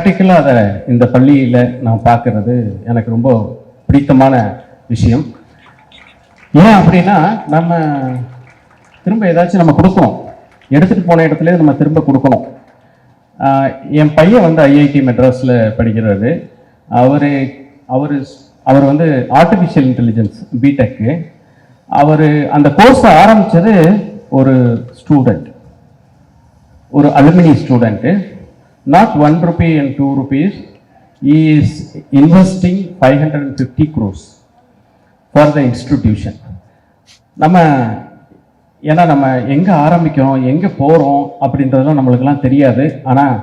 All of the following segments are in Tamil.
ப்ராக்டிக்கலாக அதை இந்த பள்ளியில் நான் பார்க்கறது எனக்கு ரொம்ப பிடித்தமான விஷயம். ஏன் அப்படின்னா நம்ம திரும்ப ஏதாச்சும் நம்ம கொடுக்கணும், எடுத்துகிட்டு போன இடத்துல நம்ம திரும்ப கொடுக்கணும். என் பையன் வந்து ஐஐடி மெட்ராஸில் படிக்கிறாரு. அவர் வந்து ஆர்டிஃபிஷியல் இன்டெலிஜென்ஸ் பிடெக்கு. அவர் அந்த கோர்ஸை ஆரம்பித்தது ஒரு ஸ்டூடெண்ட், ஒரு alumni student. Not 1 rupee and 2 rupees. He is investing 550 crores for the institution. ஏன்னா நம்ம எங்கே ஆரம்பிக்கிறோம், எங்கே போகிறோம் அப்படின்றதுலாம் நம்மளுக்கெல்லாம் தெரியாது. ஆனால்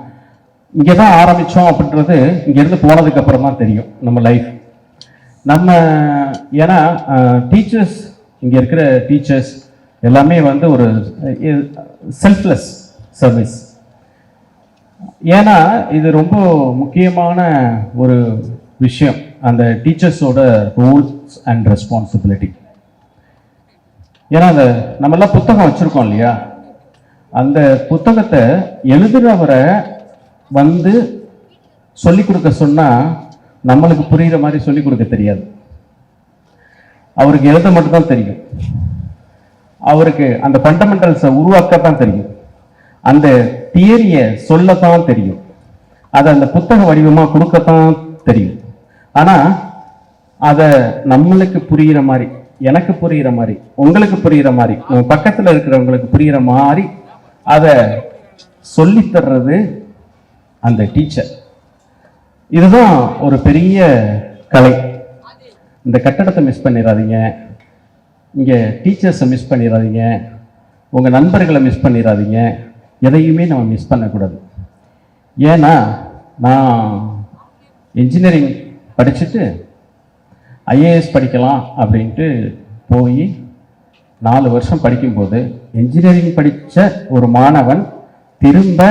இங்கே தான் ஆரம்பித்தோம் அப்படின்றது இங்கேருந்து போனதுக்கப்புறம் தான் தெரியும் நம்ம லைஃப். ஏன்னா டீச்சர்ஸ், இங்கே இருக்கிற டீச்சர்ஸ் எல்லாமே வந்து ஒரு செல்ஃப்லெஸ் சர்வீஸ். ஏன்னா இது ரொம்ப முக்கியமான ஒரு விஷயம், அந்த டீச்சர்ஸோட ரூல்ஸ் அண்ட் ரெஸ்பான்சிபிலிட்டி. ஏன்னா நம்மெல்லாம் புத்தகம் வச்சுருக்கோம் இல்லையா, அந்த புத்தகத்தை எழுதுகிறவரை வந்து சொல்லிக் கொடுக்க சொன்னால் நம்மளுக்கு புரிகிற மாதிரி சொல்லிக் கொடுக்க தெரியாது. அவருக்கு எழுத மட்டும்தான் தெரியும், அவருக்கு அந்த ஃபண்டமெண்டல்ஸை உருவாக்கத்தான் தெரியும், அந்த தியரியை சொல்லத்தான் தெரியும், அதை அந்த புத்தக வடிவமாக கொடுக்கத்தான் தெரியும். ஆனால் அதை நம்மளுக்கு புரிகிற மாதிரி, எனக்கு புரிகிற மாதிரி, உங்களுக்கு புரிகிற மாதிரி, பக்கத்தில் இருக்கிறவங்களுக்கு புரிகிற மாதிரி அதை சொல்லித்தர்றது அந்த டீச்சர். இதுதான் ஒரு பெரிய கலை. இந்த கட்டடத்தை மிஸ் பண்ணிடாதீங்க, இங்கே டீச்சர்ஸை மிஸ் பண்ணிடாதீங்க, உங்கள் நண்பர்களை மிஸ் பண்ணிடாதீங்க, எதையுமே நம்ம மிஸ் பண்ணக்கூடாது. ஏன்னா நான் இன்ஜினியரிங் படிச்சுட்டு ஐஏஎஸ் படிக்கலாம் அப்படின்ட்டு போய் 4 வருஷம் படிக்கும்போது இன்ஜினியரிங் படித்த ஒரு மாணவன் திரும்ப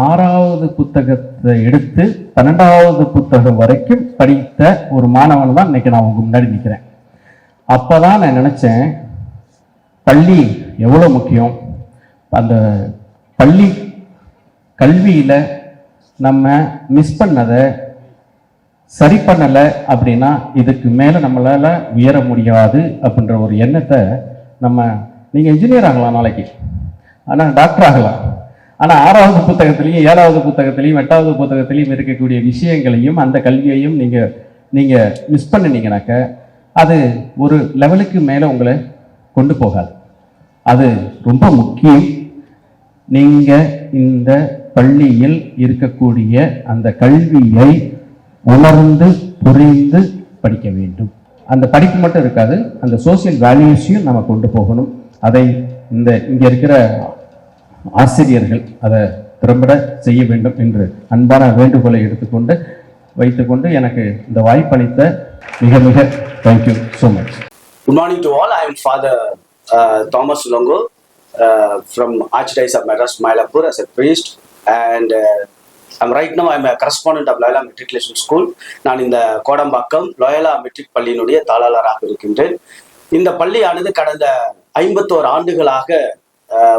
6வது புத்தகத்தை எடுத்து 12வது புத்தகம் வரைக்கும் படித்த ஒரு மாணவன் தான் இன்னைக்கு நான் உங்க முன்னாடி நிற்கிறேன். அப்போதான் நான் நினச்சேன், பள்ளி எவ்வளோ முக்கியம். அந்த பள்ளி கல்வியில் நம்ம மிஸ் பண்ணதை சரி பண்ணலை அப்படின்னா இதுக்கு மேலே நம்மளால் உயர முடியாது அப்படின்ற ஒரு எண்ணத்தை நீங்கள் இன்ஜினியர் ஆகலாம் நாளைக்கு, ஆனால் டாக்டர் ஆகலாம். ஆனால் 6வது புத்தகத்திலையும் 7வது புத்தகத்திலையும் 8வது புத்தகத்திலையும் இருக்கக்கூடிய விஷயங்களையும் அந்த கல்வியையும் நீங்கள் மிஸ் பண்ணினீங்கனாக்க அது ஒரு லெவலுக்கு மேலே உங்களை கொண்டு போகாது. அது ரொம்ப முக்கியம். நீங்கள் இந்த பள்ளியில் இருக்கக்கூடிய அந்த கல்வியை உணர்ந்து புரிந்து படிக்க வேண்டும். அந்த படிப்பு மட்டும் இருக்காது, அந்த சோசியல் வேல்யூஸையும் நம்ம கொண்டு போகணும். அதை இங்கே இருக்கிற ஆசிரியர்கள் அதை திறம்பட செய்ய வேண்டும் என்று அன்பான வேண்டுகோளை வைத்துக்கொண்டு எனக்கு இந்த வாய்ப்பளித்த மிக மிக thank you so much. Good morning to all. I am Father Thomas Longo from Archdiocese of Madras, Mylapore, as a priest, and right now I'm a correspondent of Loyola Matriculation School. நான் இந்த கோடம்பாக்கம் லோயலா மெட்ரிக் பள்ளியினுடைய தாளாளராக இருக்கின்றேன். இந்த பள்ளியானது கடந்த 51 ஆண்டுகளாக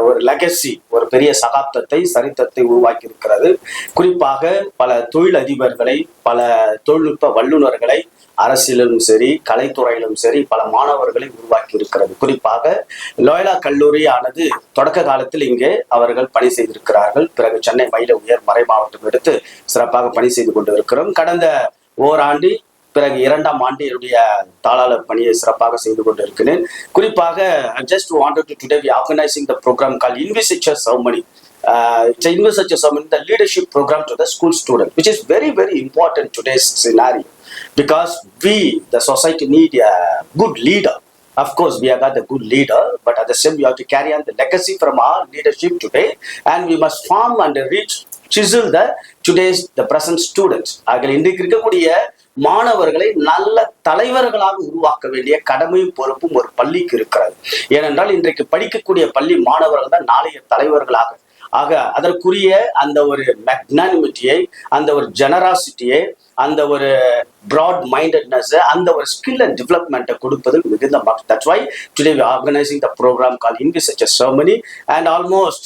ஒரு லெகசி, ஒரு பெரிய சகாப்தத்தை, சரித்திரத்தை உருவாக்கி இருக்கிறது. குறிப்பாக பல தொழில் அதிபர்களை, பல தொழில்நுட்ப வல்லுநர்களை, அரசியலிலும் சரி கலைத்துறையிலும் சரி பல மாணவர்களை உருவாக்கி இருக்கிறது. குறிப்பாக லோயலா கல்லூரி ஆனது தொடக்க காலத்தில் இங்கே அவர்கள் பணி செய்திருக்கிறார்கள். பிறகு சென்னை மயில உயர் மறை மாவட்டம் எடுத்து சிறப்பாக பணி செய்து கொண்டு இருக்கிறோம். கடந்த ஓராண்டு பிறகு 2ஆம் ஆண்டு என்னுடைய தாளாளர் பணியை சிறப்பாக செய்து கொண்டு இருக்கிறேன். குறிப்பாக just wanted to today we organizing the program called Investiture ceremony. It's an Investiture ceremony, the leadership program to the school student, which is very very important today's scenario, because we the society need a good leader. Of course we have got a good leader, but at the same we have to carry on the legacy from our leadership today, and we must form and reach chisel the present students. ஆகிய இன்றைக்கு இருக்கக்கூடிய மாணவர்களை நல்ல தலைவர்களாக உருவாக்க வேண்டிய கடமையும் பொறுப்பும் ஒரு பள்ளிக்கு இருக்கிறது. ஏனென்றால் இன்றைக்கு படிக்கக்கூடிய பள்ளி மாணவர்கள் தான் நாளைய தலைவர்களாக. ஆக அதற்குரிய அந்த ஒரு மேக்னானிமிட்டியை, அந்த ஒரு ஜெனராசிட்டியை, அந்த ஒரு broad mindedness அந்த ஒரு skill and development கொடுப்பது மிகுந்த மகிழ்ச்சி. That's why today we are organizing the program called Investiture ceremony, and almost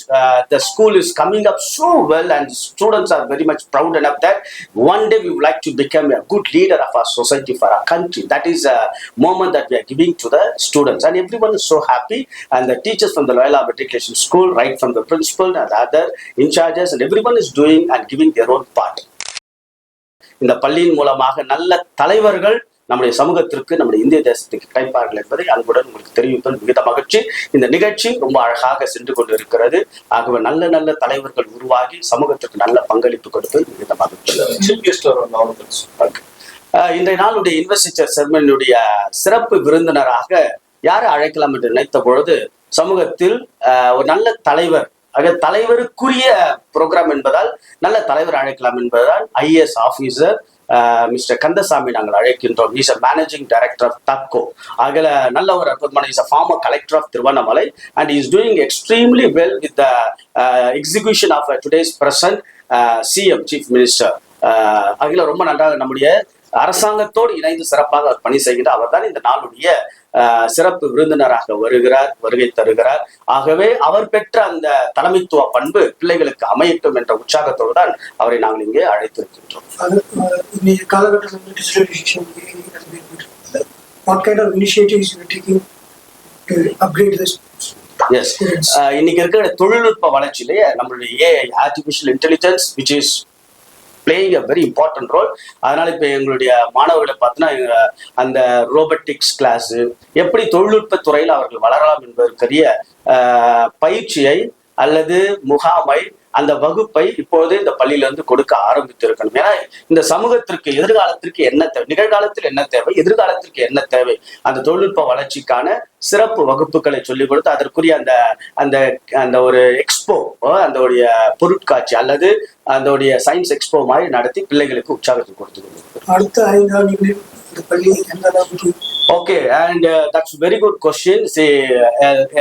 the school is coming up so well, and students are very much proud enough that one day we would like to become a good leader of our society for our country. That is a moment that we are giving to the students, and everyone is so happy, and the teachers from the Loyola Matriculation school, right from the principal and the other in charges, and everyone is doing and giving their own part. இந்த பள்ளியின் மூலமாக நல்ல தலைவர்கள் நம்முடைய சமூகத்திற்கு நம்முடைய இந்திய தேசத்துக்கு கிடைப்பார்கள் என்பதை அன்புடன் உங்களுக்கு தெரிவிப்பது மிகுந்த மகிழ்ச்சி. இந்த நிகழ்ச்சி ரொம்ப அழகாக சென்று கொண்டு இருக்கிறது. ஆகவே நல்ல நல்ல தலைவர்கள் உருவாகி சமூகத்திற்கு நல்ல பங்களிப்பு கொடுப்பது மிகுந்த மகிழ்ச்சி. இன்றைய நாளுடைய இன்வெஸ்டிச்சர் செரமனியுடைய சிறப்பு விருந்தினராக யாரை அழைக்கலாம் என்று நினைத்த பொழுது சமூகத்தில் ஒரு நல்ல தலைவர், தலைவருக்குரிய ப்ரோக்ராம் என்பதால் நல்ல தலைவர் அழைக்கலாம் என்பதால் ஐஏஎஸ் ஆபீசர் மிஸ்டர் கந்தசாமி நாங்கள் அழைக்கின்றோம். Is a managing director of Tapco. ஆகல நல்ல ஒரு அற்புதமான is a former collector of Tiruvannamalai, and is doing extremely well with the execution of today's present CM chief minister. ஆகல ரொம்ப நன்றாக நம்முடைய அரசாங்கத்தோடு இணைந்து சிறப்பாக அவர் பணி செய்கிறார். அவர் தான் இந்த நாளுடைய சிறப்பு விருந்தினராக வருகை தருகிறார். ஆகவே அவர் பெற்ற அந்த தலைமைத்துவ பண்பு பிள்ளைகளுக்கு அமையட்டும் என்ற உற்சாகத்தோடு தான் அவரை நாங்கள் இங்கே அழைத்திருக்கின்றோம். இன்னைக்கு இருக்கிற தொழில்நுட்ப வளர்ச்சியிலேயே நம்மளுடைய AI artificial intelligence which is playing a very important role. அதனால இப்ப எங்களுடைய மாணவர்களை பார்த்தீங்கன்னா அந்த ரோபோட்டிக்ஸ் கிளாஸ் எப்படி தொழில்நுட்ப துறையில் அவர்கள் வளரலாம் என்பதற்குரிய பயிற்சியை அல்லது முகாமை அந்த வகுப்பை இப்போது இந்த பள்ளியில இருந்து கொடுக்க ஆரம்பித்திருக்கணும். ஏன்னா இந்த சமூகத்திற்கு எதிர்காலத்திற்கு என்ன தேவை, நிகழ்காலத்தில் என்ன தேவை, எதிர்காலத்திற்கு என்ன தேவை, அந்த தொழில்நுட்ப வளர்ச்சிக்கான சிறப்பு வகுப்புகளை சொல்லிக் கொடுத்து அதற்குரிய அந்த அந்த அந்த ஒரு எக்ஸ்போ, அந்த பொருட்காட்சி அல்லது அந்த சயின்ஸ் எக்ஸ்போ மாதிரி நடத்தி பிள்ளைகளுக்கு உற்சாகத்தை கொடுத்து. Okay, and that's a very good question. Say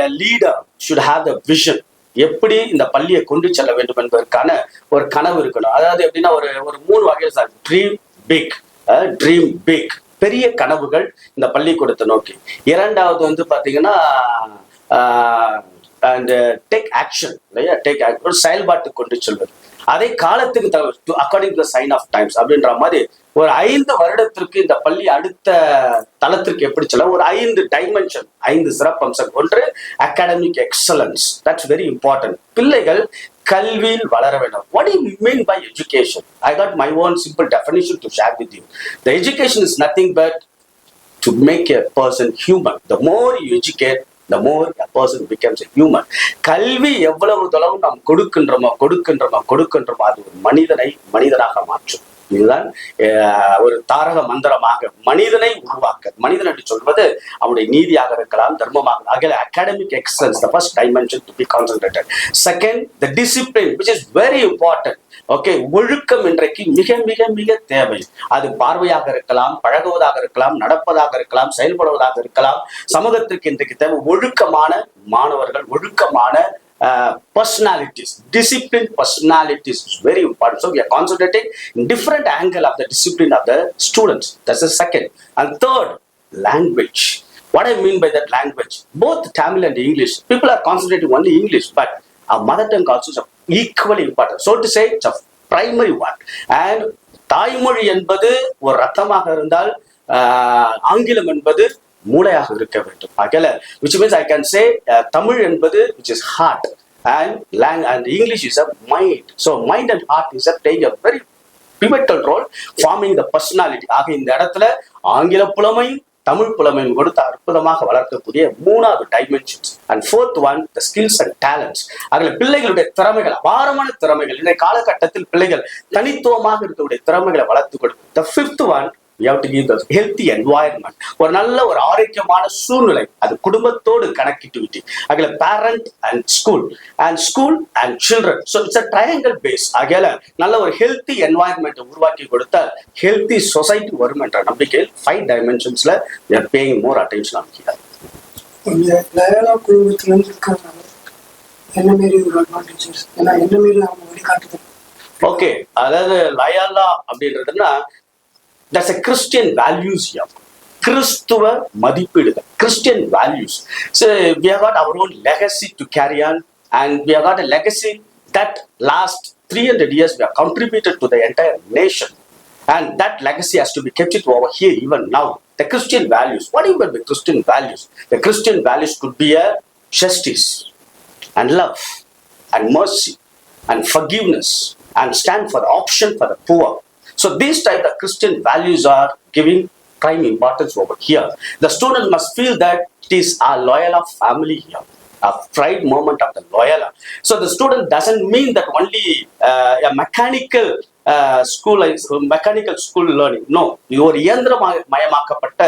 a leader should have the vision. எப்படி இந்த பள்ளியை கொண்டு செல்ல வேண்டும் என்பதற்கான ஒரு கனவு இருக்கணும். அதாவது எப்படின்னா ஒரு 3 வகையில் சார், ட்ரீம் பிக், பெரிய கனவுகள் இந்த பள்ளிக்கூடத்தை நோக்கி. இரண்டாவது பாத்தீங்கன்னா அண்ட் டேக் ஆக்ஷன், இல்லையா, ஒரு செயல்பாட்டு கொண்டு செல்வது. அதே காலத்துக்கு தகுந்த according to the sign of times அப்படின்ற மாதிரி ஒரு 5 வருடத்திற்கு இந்த பள்ளி அடுத்த தளத்திற்கு எப்படி செல்ல ஒரு 5 டைமென்ஷன், 5 சிறப்பம்சம். ஒன்று academic excellence, that's very important. பிள்ளைகள் கல்வியில் வளர வேண்டும். What do you mean by education? I got my own simple definition to share with you. The education is nothing but to make a person human. The more you educate, the more a person becomes a human. கல்வி எவ்வளவு தொலைவு நாம் கொடுக்கின்றோமோ அது ஒரு மனிதனை மனிதனாக மாற்றும். இதுதான் ஒரு தாரக மந்திரமாக மனிதனை உருவாக்க. மனிதன் என்று சொல்வது அவனுடைய நீதியாக இருக்கலாம், தர்மமாக. ஆகவே academic excellence the first dimension to be concentrated. Second, the discipline which is very important. Okay, ஒழுக்கம் இன்றைக்கு மிக மிக மிக தேவை. அது பார்வையாக இருக்கலாம், பழகுவதாக இருக்கலாம், நடப்பதாக இருக்கலாம், செயல்படுவதாக இருக்கலாம். சமூகத்திற்கு இன்றைக்கு தேவை ஒழுக்கமான மாணவர்கள், ஒழுக்கமான personalities. Disciplined personalities is very important. So we are concentrating in different angle of the discipline of the students. That's the second. And third, language. What I mean by that language, both Tamil and English, people are concentrating only English, but our mother tongue also is equally important. So to say, it's a primary one. And தாய்மொழி என்பது ஒரு ரத்தமாக இருந்தால் ஆங்கிலம் என்பது மூளையாக இருக்க வேண்டும். அகல which means I can say Tamil என்பது which is heart, and English is a mind. So mind and heart is playing a very pivotal role forming the personality. ஆக இந்த இடத்துல ஆங்கில புலமையும் தமிழ் புலமையும் கொடுத்து அற்புதமாக வளர்க்கக்கூடிய 3வது dimensions. And 4th one, the skills and talents. அதுல பிள்ளைகளுடைய திறமைகள், அபாரமான திறமைகள், இந்த காலகட்டத்தில் பிள்ளைகள் தனித்துவமாக இருக்கக்கூடிய திறமைகளை வளர்த்து கொடுக்கும். The 5th one, we have to give the healthy environment. ஒரு நல்ல ஒரு ஆரோக்கியமான சூழ்நிலை, அது குடும்பத்தோடு கனெக்டிவிட்டி. அகல parent and school and children. So it's a triangle base. அகல நல்ல ஒரு ஹெல்த்தி என்வாயர்மெண்ட் உருவாக்கி கொடுத்தால் ஹெல்த்தி சொசைட்டி வரும் என்ற நம்பிக்கையில் 5 டைமென்ஷன்ஸ்ல we are paying more attention on here. Loyola குழுமத்திலிருந்து இருக்கிறதுனால என்ன மாரி ஒரு அட்வான்டேஜஸ், என்ன மாரி அவங்க வழிகாட்டுது? ஓகே, அதாவது லயோலா அப்படின்றதுன்னா That's a Christian values here. கிறிஸ்துவ மதிப்பீடுகள், Christian values. So we have got our own legacy to carry on, and we have got a legacy that last 300 years we have contributed to the entire nation, and that legacy has to be kept it over here even now. The Christian values. What do you mean by Christian values? The Christian values could be a justice and love and mercy and forgiveness and stand for the option for the poor. So these type of Christian values are giving prime importance over here. The student must feel that it is our Loyola family here, a pride moment of the Loyola. So the student doesn't mean that only a mechanical school learning. No, இது ஒரு இயந்திரமயமாக்கப்பட்ட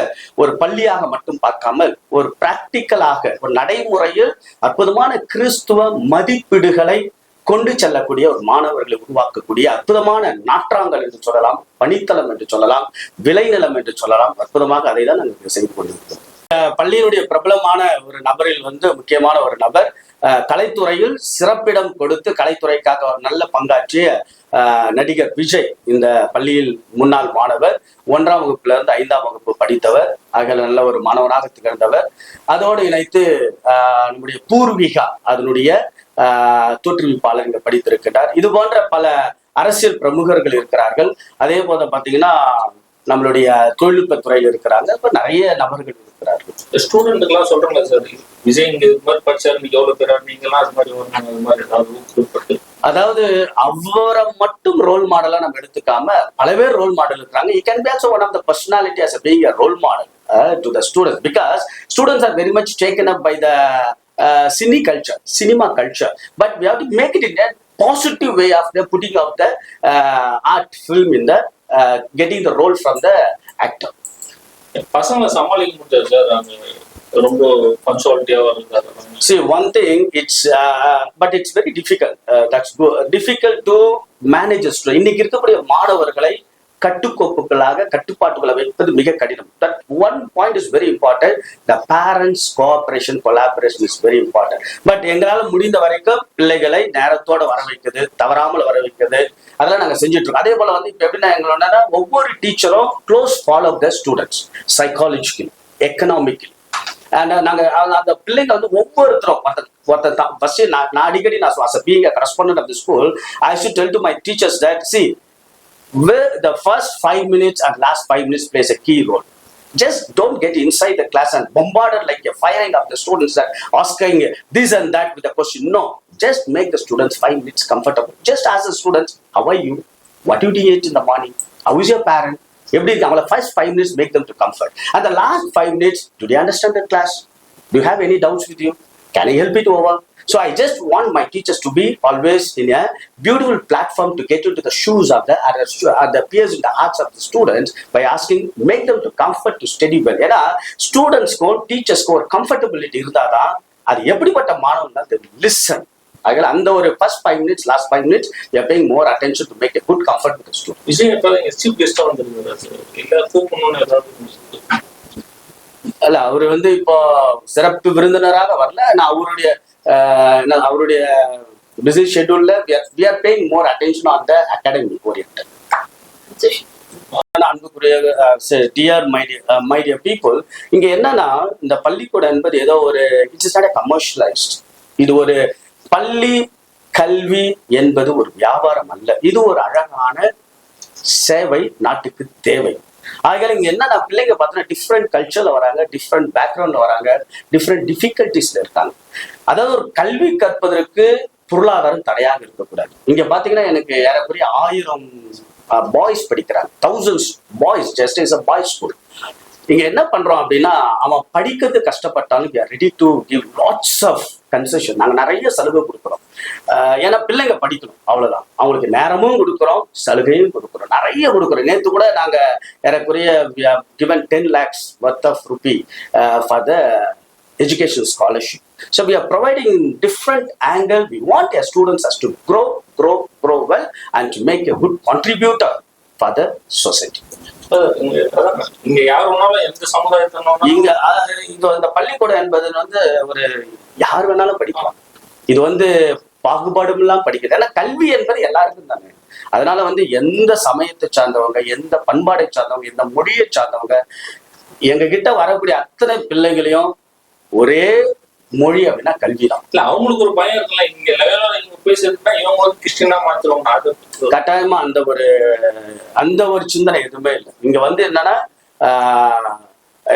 ஒரு பள்ளியாக மட்டும் பார்க்காமல் ஒரு பிராக்டிக்கலாக ஒரு நடைமுறையில் அற்புதமான கிறிஸ்துவ மதிப்பீடுகளை கொண்டு செல்லக்கூடிய ஒரு மாணவர்களை உருவாக்கக்கூடிய அற்புதமான நாற்றாங்கல் என்று சொல்லலாம், பணித்தளம் என்று சொல்லலாம், விளைநிலம் என்று சொல்லலாம். அற்புதமாக அதை தான் நாங்கள் செய்து கொண்டிருக்கிறோம். பள்ளியினுடைய பிரபலமான ஒரு நபரில் முக்கியமான ஒரு நபர் கலைத்துறையில் சிறப்பிடம் கொடுத்து கலைத்துறைக்காக ஒரு நல்ல பங்காற்றிய நடிகர் விஜய் இந்த பள்ளியில் முன்னாள் மாணவர். 1ஆம் வகுப்புல இருந்து 5ஆம் வகுப்பு படித்தவர். ஆக நல்ல ஒரு மாணவனாக திகழ்ந்தவர். அதோடு இணைத்து நம்முடைய பூர்விகா அதனுடைய தோற்றுவிப்பாளர் இங்க படித்திருக்கிறார். இது போன்ற பல அரசியல் பிரமுகர்கள் இருக்கிறார்கள். அதே போல பாத்தீங்கன்னா நம்மளுடைய தொழில்நுட்பத்துறையில் இருக்கிறாங்க. இப்ப நிறைய நபர்கள் இருக்கிறார்கள். ஸ்டூடெண்ட்டுக்கெல்லாம் சொல்றாங்க சார், விஜய் இங்க இது மாதிரி படிச்சாரு, நீங்க எவ்வளவு பேரா நீங்களாம் அது மாதிரி வரணும், அது மாதிரி ஏதாவது. அதாவது அவரை மட்டும் ரோல் மாடலா நம்ம எடுத்துக்காம பல பேர் ரோல் மாடல் இருக்கிறாங்க. You can be also one of the personality as being a role model to the students, because students are very much taken up by the cinema culture, but we have to make it in a positive way of the putting of the art film in the getting the role from the actor. பசங்க சமாளிக்க முடியாது சார், ரொம்ப பஞ்சுவாலிட்டியா வருது. See, one thing, but it's very difficult. That's difficult to manage a student. இன்னைக்கு இருக்கக்கூடிய மாணவர்களை கட்டுப்பாட்டுகளை வைப்பது மிக கடினம். That one point is very important. The parents cooperation, collaboration is very important. But எங்களால முடிந்த வரைக்கும் பிள்ளைகளை நேரத்தோட வர வைக்கிறது, தவறாமல் வர வைக்கிறது, அதெல்லாம் நாங்க செஞ்சுட்டு இருக்கோம். அதே போல இப்ப எப்படின்னா எங்களோட ஒவ்வொரு டீச்சரும் close follow the students, psychological, economical. நாங்க அந்த பிள்ளைங்க ஒவ்வொருத்தரும் ஒருத்தர் தான். ஃபர்ஸ்ட் நான் அடிக்கடி நான் being a correspondent of the school, I should tell to my teachers that, see, where the first 5 minutes and last 5 minutes plays a key role. Just don't get inside the class and bombarded like a firing of the students that asking this and that with a question. No, just make the students 5 minutes comfortable. Just ask the students, how are you? What did you eat in the morning? How is your parent? எப்படி இருக்காங்க? First 5 minutes make them to comfort. And the last 5 minutes, do they understand the class? Do you have any doubts with you? Can I help it over? So I just want my teachers to be always in a beautiful platform to get into the shoes of the peers in the hearts of the students by asking, make them to comfort to study well. ஏன்னா ஸ்டூடெண்ட்ஸ்க்கும் டீச்சர்ஸ்க்கும் ஒரு கம்ஃபர்டபிலிட்டி இருந்தாதான் அது எப்படிப்பட்ட மாணவன் தான் லிசன். அந்த ஒரு first 5 minutes, last 5 minutes, we are paying more attention to make a good comfort with the student. Vijay எப்ப சீஃப் கெஸ்டா வந்திருக்காரு, எல்லாத்துக்கும் முன்னே ஏதாவது அல்ல, அவரு இப்போ சிறப்பு விருந்தினராக வரல. நான் அவருடைய busy ஷெட்யூல்ல we are paying more attention on the academic oriented. அன்புக்குரிய my dear people, இங்க என்னன்னா இந்த பள்ளிக்கூடம் என்பது ஏதோ ஒரு இட்ஸ் நாட் கமர்ஷியலைஸ்ட். இது ஒரு பள்ளி கல்வி என்பது ஒரு வியாபாரம் அல்ல. இது ஒரு அழகான சேவை, நாட்டுக்கு தேவை. ஆகையால இங்க என்ன பிள்ளைங்க பார்த்தோன்னா டிஃப்ரெண்ட் கல்ச்சர்ல வராங்க, டிஃப்ரெண்ட் பேக்ரவுண்ட்ல வராங்க, டிஃப்ரெண்ட் டிஃபிகல்டிஸ்ல இருக்காங்க. அதாவது ஒரு கல்வி கற்பதற்கு பொருளாதாரம் தடையாக இருக்கக்கூடாது. இங்க பாத்தீங்கன்னா எனக்கு ஏறக்குறைய 1000 பாய்ஸ் படிக்கிறாங்க, 1000 boys, just is a boys school. இங்க என்ன பண்றோம் அப்படின்னா, அவன் படிக்கிறது கஷ்டப்பட்டாலும் we are ready to give lots of concession. நாங்க நிறைய சலுகை கொடுக்குறோம். ஏன்னா பிள்ளைங்க படிக்கணும், அவ்வளவுதான். அவங்களுக்கு நேரமும் கொடுக்குறோம், சலுகையும் கொடுக்குறோம், நிறைய கொடுக்குறோம். நேற்று கூட நாங்க ஏறக்குறைய given 10 lakhs worth of rupee for the education scholarship. So we are providing different angle. We want our students as to grow well and to make a good contributor for the society. இங்க யாருனாலும் எந்த சமுதாயத்தினாலும் இங்க இந்த பள்ளிக்கூடம் என்பது ஒரு யார் வேணாலும் படிக்கலாம். இது பாகுபாடும் எல்லாம் படிக்கிறது. ஏன்னா கல்வி என்பது எல்லாருக்கும் தானே. அதனால வந்து எந்த சமயத்தை சார்ந்தவங்க, எந்த பண்பாடை சார்ந்தவங்க, எந்த மொழியை சார்ந்தவங்க, எங்க கிட்ட வரக்கூடிய அத்தனை பிள்ளைங்களையும் ஒரே மொழி அப்படின்னா கல்விதான். இல்ல அவங்களுக்கு ஒரு பயம் இருக்குல்ல, இங்க லயோலா இங்க போய் சேர்த்துட்டா இவங்க வந்து கிறிஸ்டியனா மாத்துவாங்க, அது கட்டாயமா அந்த ஒரு சிந்தனை எதுவுமே இல்லை. இங்க வந்து என்னன்னா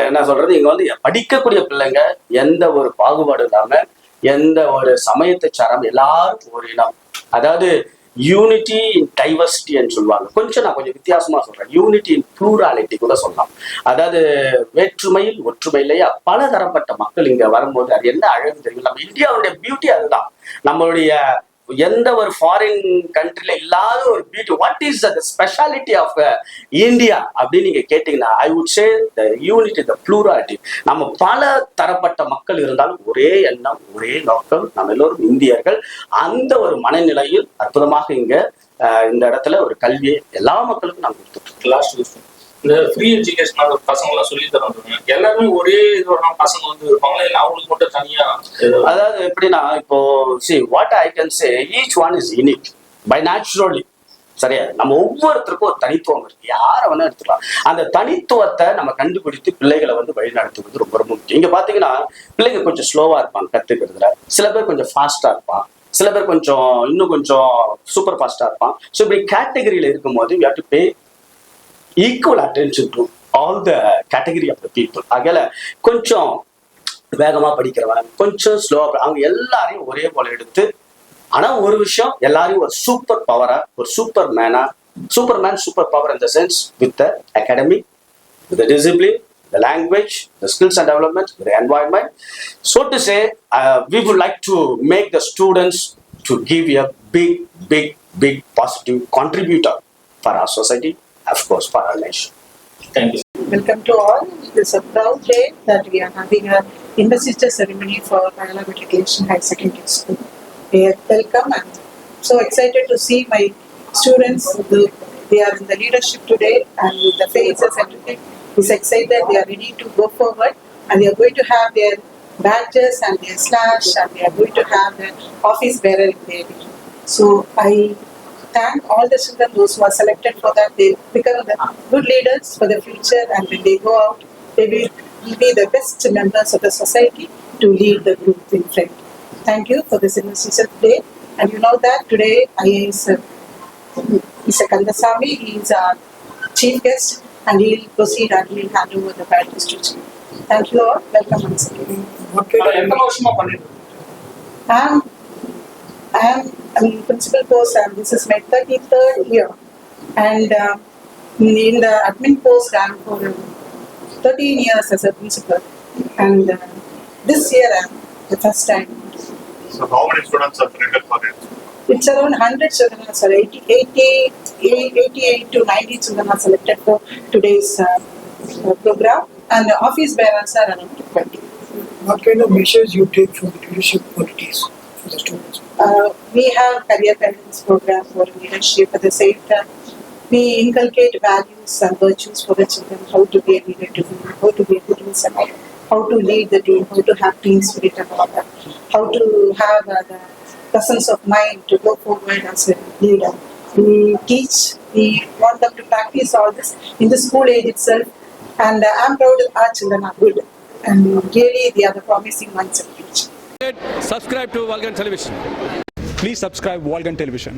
என்ன சொல்றது, இங்க வந்து படிக்கக்கூடிய பிள்ளைங்க எந்த ஒரு பாகுபாடு இல்லாம, எந்த ஒரு சமயத்தை சாராம எல்லாரும் ஒரு இனம், அதாவது யூனிட்டி இன் டைவர்சிட்டின்னு சொல்லுவாங்க. நான் கொஞ்சம் வித்தியாசமா சொல்றேன், யூனிட்டி இன் ப்ளூராலிட்டி கூட சொல்லலாம். அதாவது வேற்றுமையில் ஒற்றுமை இல்லையா, பல தரப்பட்ட மக்கள் இங்க வரும்போது அது என்ன அழகு தெரியும். நம்ம இந்தியாவுடைய பியூட்டி அதுதான். நம்மளுடைய எந்த ஒரு ஃபாரின் கண்ட்ரில இல்லாத ஒரு beauty. What is the speciality of India அப்படின்னு நீங்க கேட்டீங்கன்னா, I would say the unity, the plurality. நம்ம பல தரப்பட்ட மக்கள் இருந்தாலும் ஒரே எண்ணம், ஒரே நோக்கம், நம்ம எல்லோரும் இந்தியர்கள். அந்த ஒரு மனநிலையில் அற்புதமாக இங்க இந்த இடத்துல ஒரு கல்வியை எல்லா மக்களுக்கும் நாங்கள் கொடுத்துருக்கோம். லாஸ்ட் விஷயம், இந்த ஃப்ரீ எஜுகேஷன் பசங்க எல்லாம் சொல்லி தரோம், எல்லாருமே ஒரே இதோட பசங்க வந்து இருப்பாங்களா, இல்லை அவங்களுக்கு மட்டும் தனியா? அதாவது எப்படின்னா, இப்போ what I can say, each one is unique by naturally. சரியா, நம்ம ஒவ்வொருத்தருக்கும் ஒரு தனித்துவம் இருக்கு, யாரை வேணா எடுத்துக்கலாம். அந்த தனித்துவத்தை நம்ம கண்டுபிடித்து பிள்ளைகளை வந்து வழி நடத்துவது ரொம்ப ரொம்ப முக்கியம். இங்க பாத்தீங்கன்னா பிள்ளைங்க கொஞ்சம் ஸ்லோவா இருப்பாங்க கத்துக்கிறதுல, சில பேர் கொஞ்சம் ஃபாஸ்டா இருப்பான், சில பேர் இன்னும் கொஞ்சம் சூப்பர் ஃபாஸ்டா இருப்பான். ஸோ இப்படி கேட்டகரியில இருக்கும்போது we have to pay equal attention to all the category of the people. ஆகல கொஞ்சம் வேகமா படிக்கிறவன், கொஞ்சம் ஸ்லோவா, அவங்க எல்லாரையும் ஒரே போல எடுத்து, ஆனா ஒரு விஷயம், எல்லாரையும் ஒரு சூப்பர் பவரா, ஒரு Superman super power in the sense with the academic, with the discipline, the language, the skills and development, the environment. So to say, we would like to make the students to give a big positive contributor for our society, of course for our nation. Thank you. Welcome to all. It is a proud day that we are having an investiture ceremony for Loyola Matriculation High Secondary School. We are welcome and so excited to see my students. They are in the leadership today, and with the faces, everything is excited. They are ready to go forward, and they are going to have their badges and their slash, and they are going to have their office bearer in their day. So I thank all the children, those who are selected for that. They become the good leaders for the future, and when they go out, they will be the best members of the society to lead the group in front. Thank you for this Investiture Day. And you know that today IAS Mr. Kandasamy, he is our chief guest, and he will proceed and he will hand over the badges to you. Thank you all. Welcome once again. எத்தனை வருஷமா பண்ணிட்டு I am in principal post, and this is my 33rd year. And in the admin post, I am for 13 years as a principal. And this year, I am the first time. So how many students are selected for it? It's around 100 children, so 88 to 90 children are selected for today's program. And the office bearers are around 20. What kind of measures you take for the leadership qualities for the students? We have career guidance program for leadership. At the same time, we inculcate values and virtues for the children, how to be a leader, how to be a good listener, how to lead the team, how to have team spirit and all that, how to have the presence of mind to go forward as a leader. We teach, we want them to practice all this in the school age itself, and I'm proud that our children are good, and really they are the promising ones in the future. Subscribe to VALGAN Television. Please subscribe VALGAN Television.